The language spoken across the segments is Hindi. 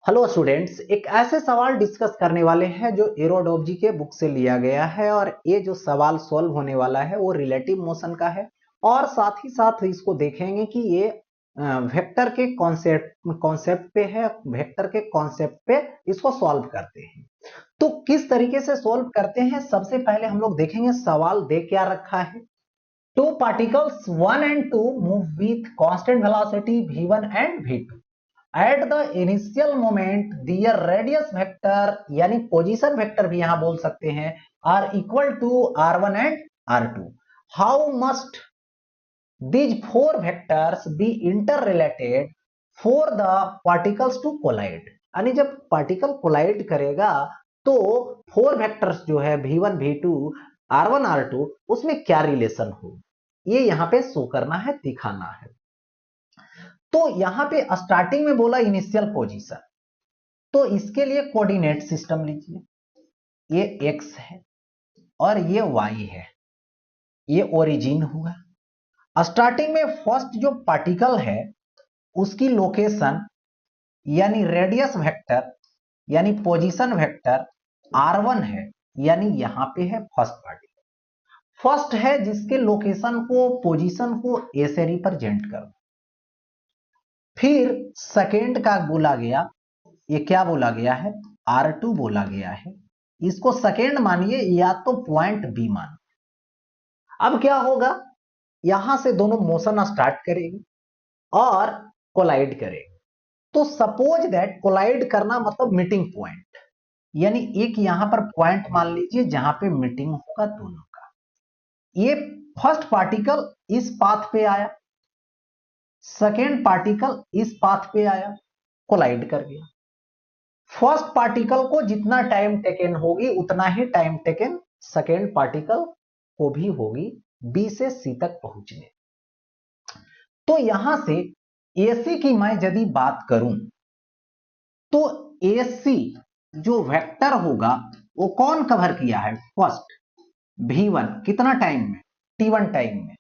हेलो स्टूडेंट्स, एक ऐसे सवाल डिस्कस करने वाले हैं जो एरोडोब्जी के बुक से लिया गया है और ये जो सवाल सॉल्व होने वाला है वो रिलेटिव मोशन का है। और साथ ही साथ इसको देखेंगे कि ये वेक्टर के कॉन्सेप्ट पे है, वेक्टर के कॉन्सेप्ट पे इसको सॉल्व करते हैं। तो किस तरीके से सॉल्व करते हैं, सबसे पहले हम लोग देखेंगे सवाल दे क्या रखा है। Two particles 1 and 2 move with constant velocity v1 and v2 at the initial moment their radius vector यानी पोजीशन वेक्टर भी यहां बोल सकते हैं R equal to r1 and r2। How must these four vectors be inter related for the particles to collide. यानी जब पार्टिकल कोलाइड करेगा तो फोर वेक्टर्स जो है v1 v2 r1 r2 उसमें क्या रिलेशन हो, ये यहां पे शो करना है, दिखाना है। तो यहां पे स्टार्टिंग में बोला इनिशियल पोजीशन, तो इसके लिए कोऑर्डिनेट सिस्टम लीजिए। ये x है और ये y है, ये ओरिजिन हुआ। स्टार्टिंग में फर्स्ट जो पार्टिकल है उसकी लोकेशन यानी रेडियस वेक्टर यानी पोजीशन वेक्टर r1 है, यानी यहां पे है फर्स्ट पार्टिकल। फर्स्ट है जिसके लोकेशन को, पोजीशन को a से रिप्रेजेंट करो। फिर सेकेंड का बोला गया, ये क्या बोला गया है, R2 बोला गया है। इसको सेकेंड मानिए या तो पॉइंट बी मान। अब क्या होगा, यहां से दोनों मोशन स्टार्ट करेगी और कोलाइड करेगी। तो सपोज दैट कोलाइड करना मतलब मीटिंग पॉइंट, यानी एक यहां पर पॉइंट मान लीजिए जहां पे मीटिंग होगा दोनों का। ये फर्स्ट पार्टिकल इस पाथ पे आया, सेकेंड पार्टिकल इस पाथ पे आया, कोलाइड कर गया। फर्स्ट पार्टिकल को जितना टाइम टेकन होगी उतना ही टाइम टेकन सेकेंड पार्टिकल को भी होगी बी से सी तक पहुंचने। तो यहां से एसी की मैं यदि बात करूं तो एसी जो वेक्टर होगा वो कौन कवर किया है, फर्स्ट v1 कितना टाइम में, t1 टाइम में,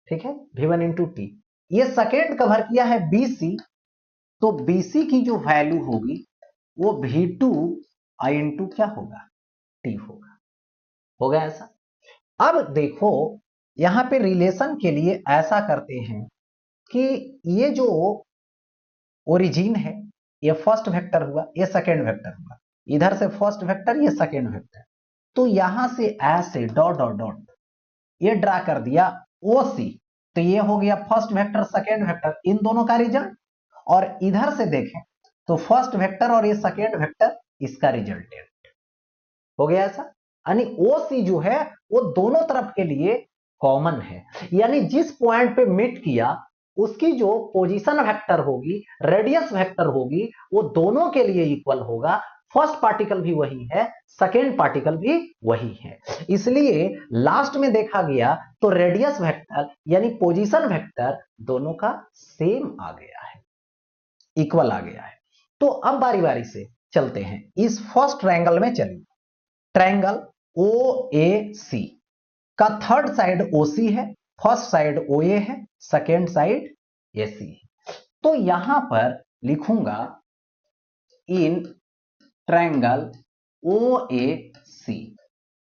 ठीक है, v1 इंटू टी। ये सेकेंड कवर किया है बीसी, तो बीसी की जो वैल्यू होगी वो v2 i इंटू क्या होगा, टी होगा। हो गया ऐसा। अब देखो यहां पे रिलेशन के लिए ऐसा करते हैं कि ये जो ओरिजिन है ये फर्स्ट वेक्टर हुआ, ये सेकेंड वेक्टर हुआ, इधर से फर्स्ट वेक्टर ये सेकेंड वेक्टर। तो यहां से ऐसे डॉट डॉट डॉट ये ड्रा कर दिया ओसी, तो ये हो गया फर्स्ट वेक्टर सेकेंड वेक्टर, इन दोनों का रिजल्ट। और इधर से देखें तो फर्स्ट वेक्टर और ये सेकेंड वेक्टर, इसका रिजल्टेंट हो गया ऐसा। यानी ओसी जो है वो दोनों तरफ के लिए कॉमन है, यानी जिस पॉइंट पे मीट किया उसकी जो पोजीशन वेक्टर होगी, रेडियस वेक्टर होगी, वो दोनों के लिए इक्वल होगा। फर्स्ट पार्टिकल भी वही है, सेकेंड पार्टिकल भी वही है। इसलिए लास्ट में देखा गया तो रेडियस वेक्टर यानी पोजीशन वेक्टर दोनं का सेम आ गया है, इक्वल आ गया है। तो अब बारी बारी से चलते हैं इस फर्स्ट ट्रायंगल में। चलिए, ट्रायंगल ओ ए सी का थर्ड साइड ओसी है, फर्स्ट साइड ओए है, सेकेंड साइड एसी है। तो यहां पर लिखूंगा इन ट्रायंगल ओ ए सी।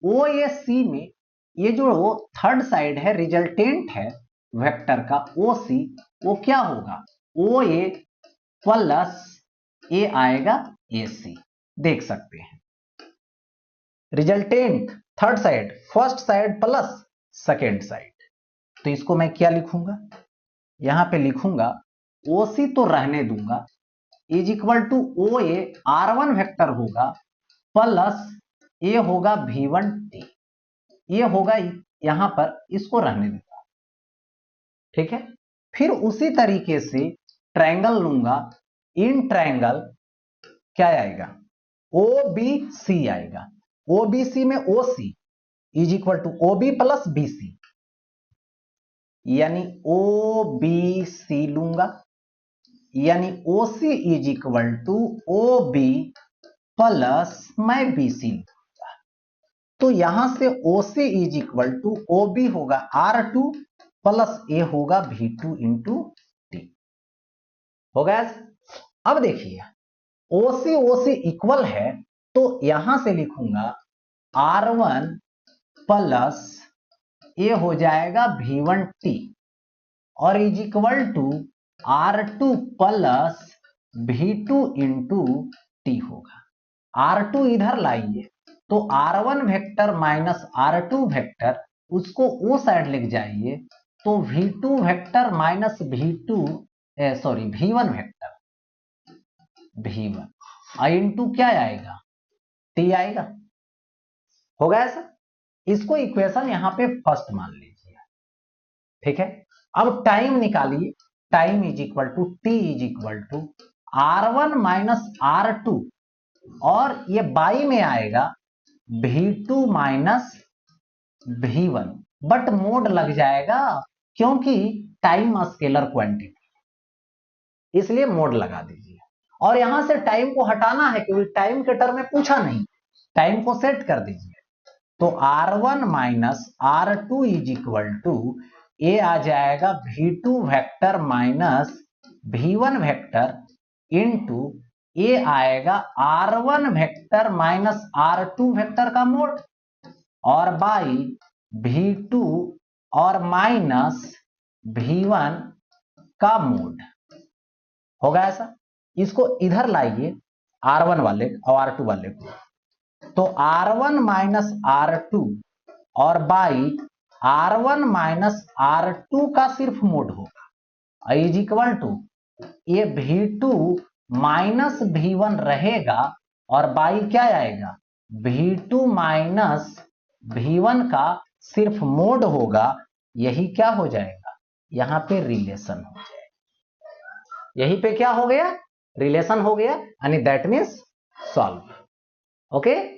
ओ ए सी में ये जो थर्ड साइड है, रिजल्टेंट है वेक्टर का ओ सी, वो क्या होगा, ओ ए प्लस ए आएगा ए सी। देख सकते हैं resultant third side, first side plus second side. तो इसको मैं क्या लिखूंगा, यहां पे लिखूंगा ओसी तो रहने दूंगा, is equal to O A R1 vector होगा प्लस ए होगा v1 टी, ये होगा यहां पर, इसको रहने दूंगा, ठीक है। फिर उसी तरीके से ट्रायंगल लूंगा, इन ट्रायंगल क्या आएगा, ओ बी सी आएगा। ओबीसी में OC is equal to OB plus BC, यानी ओ बी सी लूंगा, यानी OC is equal to O B plus मैं बीसी लूंगा। तो यहां से OC is equal to O B होगा R2 प्लस ए होगा V2 इंटू टी। हो गया। अब देखिए OC इक्वल है तो यहां से लिखूंगा R1 प्लस ये हो जाएगा V1T और is equal to R2 plus V2 into t होगा। R2 इधर लाइए तो R1 vector minus R2 vector उसको वो साइड लेके जाइए तो V2 vector minus V1 vector V1 into क्या आएगा T आएगा। होगा ऐसा। इसको इक्वेशन यहां पे फर्स्ट मान लीजिए, ठीक है। अब टाइम निकालिए, time is equal to T is equal to R1 minus R2 और ये बाई में आएगा V2 minus V1 but mode लग जाएगा क्योंकि टाइम स्केलर क्वांटिटी इसलिए मोड लगा दीजिए। और यहां से टाइम को हटाना है क्योंकि टाइम के टर्म में पूछा नहीं, टाइम को सेट कर दीजिए तो R1 minus R2 is equal to ये आ जाएगा V2 vector minus V1 vector into ये आएगा R1 vector minus R2 vector का मोड और बाई V2 और माइनस V1 का मोड। होगा ऐसा। इसको इधर लाइए R1 वाले और R2 वाले को तो R1 माइनस R2 और बाई R1 माइनस R2 का सिर्फ मोड होगा इज इक्वल टू ये V2 माइनस V1 रहेगा और बाई क्या आएगा V2 माइनस V1 का सिर्फ मोड होगा। यही क्या हो जाएगा यहां पे रिलेशन हो जाएगा। यही पे क्या हो गया रिलेशन हो गया यानी दैट मीन्स सॉल्व। ओके